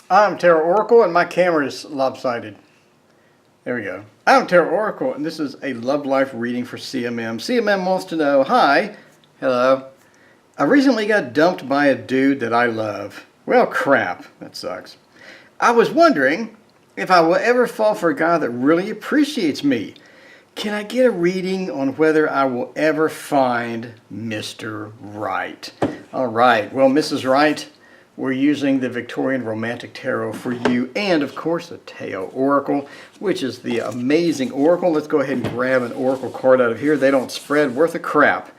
I'm Tarot Oracle and my camera is lopsided. There we go. I'm Tarot Oracle and this is a love life reading for CMM. CMM wants to know, hi, hello. I recently got dumped by a dude that I love. Well, crap, that sucks. I was wondering if I will ever fall for a guy that really appreciates me. Can I get a reading on whether I will ever find Mr. Right? All right, well, Mrs. Right, we're using the Victorian Romantic Tarot for you, and of course the Tarot Oracle, which is the amazing Oracle. Let's go ahead and grab an Oracle card out of here. They don't spread worth a crap.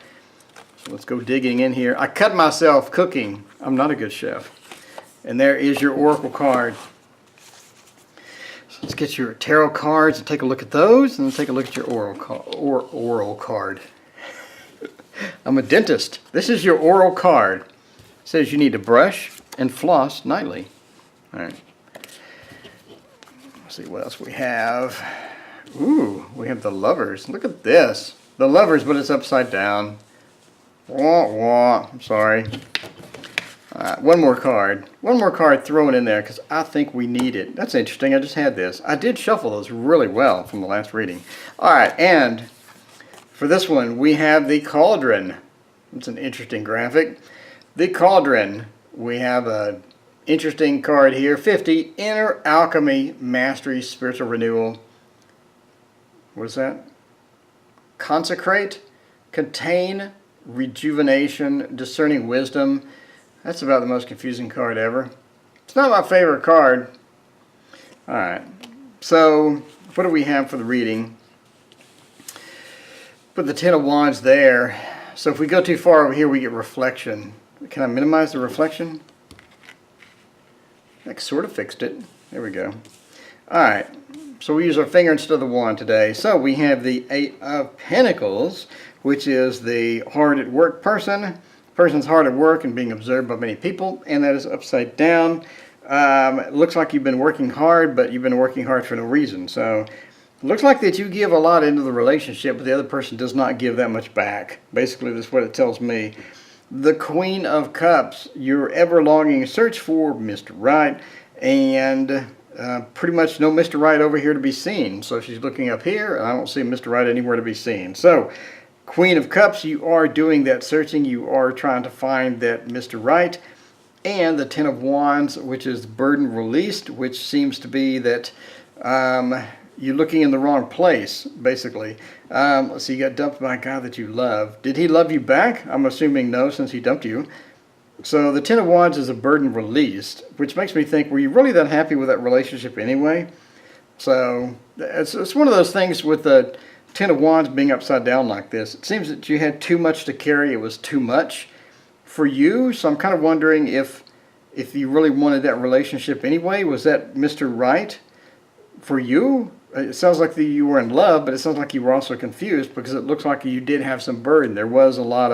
So let's go digging in here. I cut myself cooking. I'm not a good chef. And there is your Oracle card. So let's get your tarot cards and take a look at those, and then take a look at your oral card. I'm a dentist. This is your oral card. It says you need to brush and floss nightly. All right. Let's see what else we have. Ooh, we have the Lovers. Look at this. The Lovers, but it's upside down. Wah, wah. I'm sorry. All right, one more card. One more card thrown in there because I think we need it. That's interesting. I just had this. I did shuffle those really well from the last reading. All right, and for this one, we have the Cauldron. It's an interesting graphic. The Cauldron. We have an interesting card here. 50, Inner Alchemy, Mastery, Spiritual Renewal. What is that? Consecrate, Contain, Rejuvenation, Discerning Wisdom. That's about the most confusing card ever. It's not my favorite card. Alright, so what do we have for the reading? Put the Ten of Wands there. So if we go too far over here, we get Reflection. Can I minimize the reflection? That sort of fixed it. There we go. Alright, so we use our finger instead of the wand today. So we have the Eight of Pentacles, which is the hard at work person. Person's hard at work and being observed by many people, and that is upside down. It looks like you've been working hard, but you've been working hard for no reason. So it looks like that you give a lot into the relationship, but the other person does not give that much back. Basically, that's what it tells me. The Queen of Cups, your ever-longing search for Mr. Right, and pretty much no Mr. Right over here to be seen. So she's looking up here, and I don't see Mr. Right anywhere to be seen. So, Queen of Cups, you are doing that searching. You are trying to find that Mr. Right. And the Ten of Wands, which is burden released, which seems to be that you're looking in the wrong place, basically. Let's see, you got dumped by a guy that you love. Did he love you back? I'm assuming no, since he dumped you. So the Ten of Wands is a burden released, which makes me think, were you really that happy with that relationship anyway? So it's one of those things with the Ten of Wands being upside down like this. It seems that you had too much to carry. It was too much for you. So I'm kind of wondering if you really wanted that relationship anyway. Was that Mr. Right for you? It sounds like you were in love, but it sounds like you were also confused because it looks like you did have some burden. There was a lot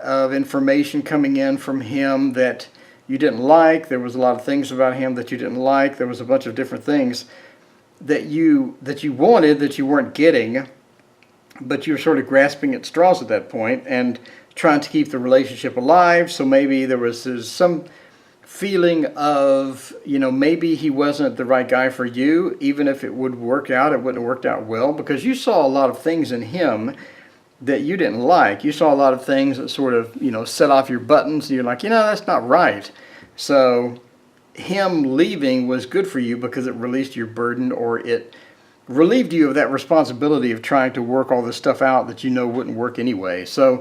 of information coming in from him that you didn't like. There was a lot of things about him that you didn't like. There was a bunch of different things that you wanted that you weren't getting, but you were sort of grasping at straws at that point and trying to keep the relationship alive. So maybe there's some feeling of, maybe he wasn't the right guy for you. Even if it would work out, it wouldn't have worked out well because you saw a lot of things in him that you didn't like. You saw a lot of things that sort of, set off your buttons. And you're like, that's not right. So him leaving was good for you because it released your burden, or it relieved you of that responsibility of trying to work all this stuff out that wouldn't work anyway. So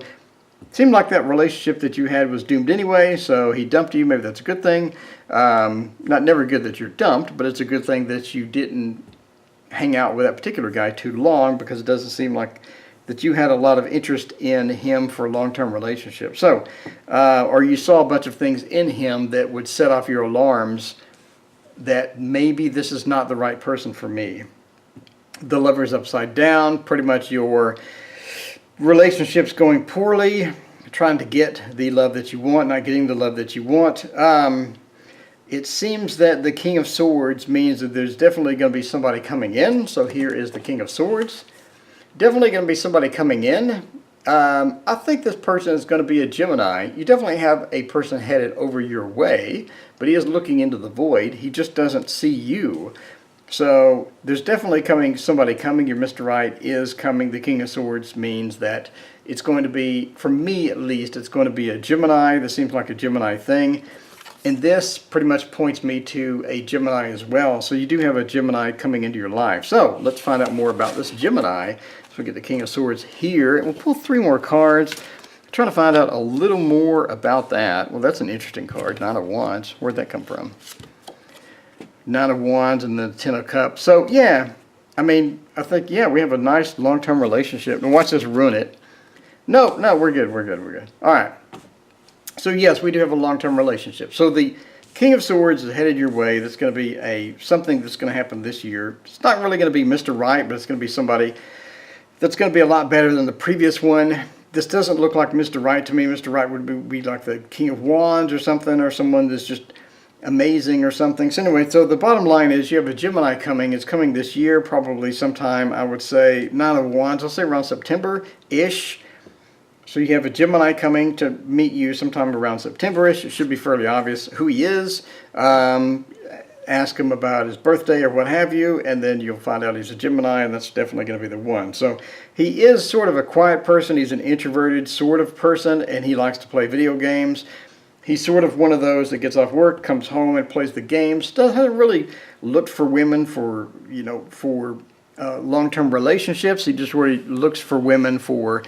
it seemed like that relationship that you had was doomed anyway, so he dumped you. Maybe that's a good thing. Not never good that you're dumped, but it's a good thing that you didn't hang out with that particular guy too long, because it doesn't seem like that you had a lot of interest in him for a long-term relationship. So, or you saw a bunch of things in him that would set off your alarms that maybe this is not the right person for me. The Lover's upside down, pretty much your relationships going poorly, trying to get the love that you want, not getting the love that you want. It seems that the King of Swords means that there's definitely going to be somebody coming in. So here is the King of Swords. Definitely going to be somebody coming in. I think this person is going to be a Gemini. You definitely have a person headed over your way, but he is looking into the void. He just doesn't see you. So there's definitely somebody coming. Your Mr. Right is coming. The King of Swords means that it's going to be, for me at least, it's going to be a Gemini. This seems like a Gemini thing. And this pretty much points me to a Gemini as well. So you do have a Gemini coming into your life. So let's find out more about this Gemini. So we get the King of Swords here. And we'll pull 3 more cards. Trying to find out a little more about that. Well, that's an interesting card. 9 of Wands. Where'd that come from? 9 of Wands and the 10 of Cups. So yeah, I mean, I think, yeah, we have a nice long-term relationship. And watch this ruin it. No, we're good. All right. So yes, we do have a long-term relationship. So the King of Swords is headed your way. That's going to be something that's going to happen this year. It's not really going to be Mr. Right, but it's going to be somebody that's going to be a lot better than the previous one. This doesn't look like Mr. Right to me. Mr. Right would be like the King of Wands or something, or someone that's just amazing or something. So anyway, so the bottom line is you have a Gemini coming. It's coming this year, probably sometime, I would say, 9 of Wands. I'll say around September-ish. So you have a Gemini coming to meet you sometime around September-ish. It should be fairly obvious who he is. Ask him about his birthday or what have you, and then you'll find out he's a Gemini, and that's definitely going to be the one. So he is sort of a quiet person. He's an introverted sort of person, and he likes to play video games. He's sort of one of those that gets off work, comes home, and plays the games. Doesn't really look for women for long-term relationships. He just really looks for women for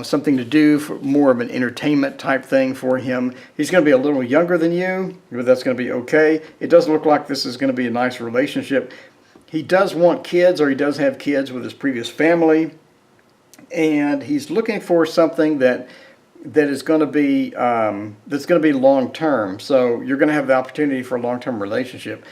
something to do, for more of an entertainment type thing for him. He's going to be a little younger than you, but that's going to be okay. It doesn't look like this is going to be a nice relationship. He does want kids, or he does have kids with his previous family, and he's looking for something that is going to be long term. So you're going to have the opportunity for a long term relationship.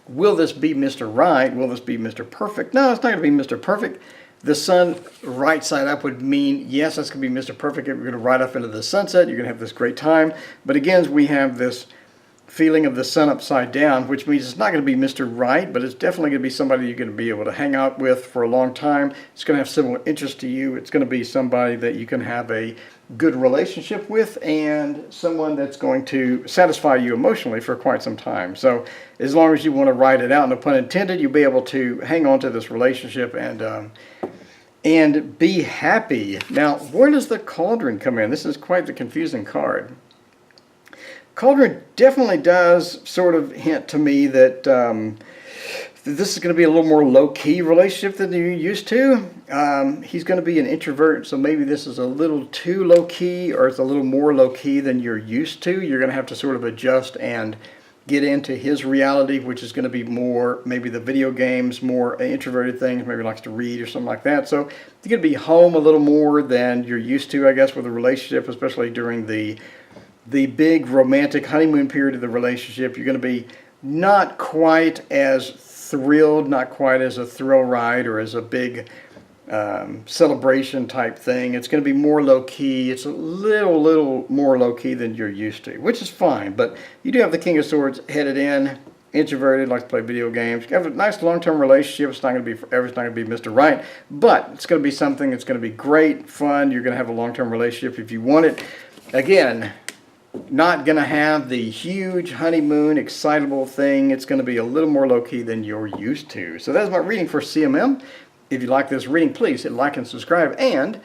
Will this be Mr. Right? Will this be Mr. Perfect? No, it's not going to be Mr. Perfect. The sun right side up would mean, yes, that's going to be Mr. Perfect. We're going to ride off into the sunset. You're going to have this great time. But again, we have this feeling of the sun upside down, which means it's not going to be Mr. Right, but it's definitely going to be somebody you're going to be able to hang out with for a long time. It's going to have similar interest to you. It's going to be somebody that you can have a good relationship with, and someone that's going to satisfy you emotionally for quite some time. So as long as you want to ride it out, no pun intended, you'll be able to hang on to this relationship and be happy. Now, where does the Cauldron come in? This is quite the confusing card. Cauldron definitely does sort of hint to me that this is going to be a little more low-key relationship than you're used to. He's going to be an introvert, so maybe this is a little too low-key, or it's a little more low-key than you're used to. You're going to have to sort of adjust and get into his reality, which is going to be more maybe the video games, more introverted things, maybe likes to read or something like that. So you're going to be home a little more than you're used to, I guess, with a relationship, especially during the big romantic honeymoon period of the relationship. You're going to be not quite as thrilled, not quite as a thrill ride or as a big celebration type thing. It's going to be more low-key. It's a little more low-key than you're used to, which is fine. But you do have the King of Swords headed in, introverted, likes to play video games. You have a nice long-term relationship. It's not going to be forever. It's not going to be Mr. Right, but it's going to be something that's going to be great, fun. You're going to have a long-term relationship if you want it. Again, not going to have the huge honeymoon, excitable thing. It's going to be a little more low-key than you're used to. So that's my reading for CMM. If you like this reading, please hit like and subscribe. And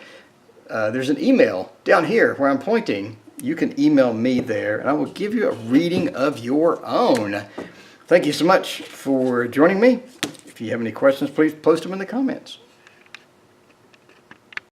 there's an email down here where I'm pointing. You can email me there, and I will give you a reading of your own. Thank you so much for joining me. If you have any questions, please post them in the comments.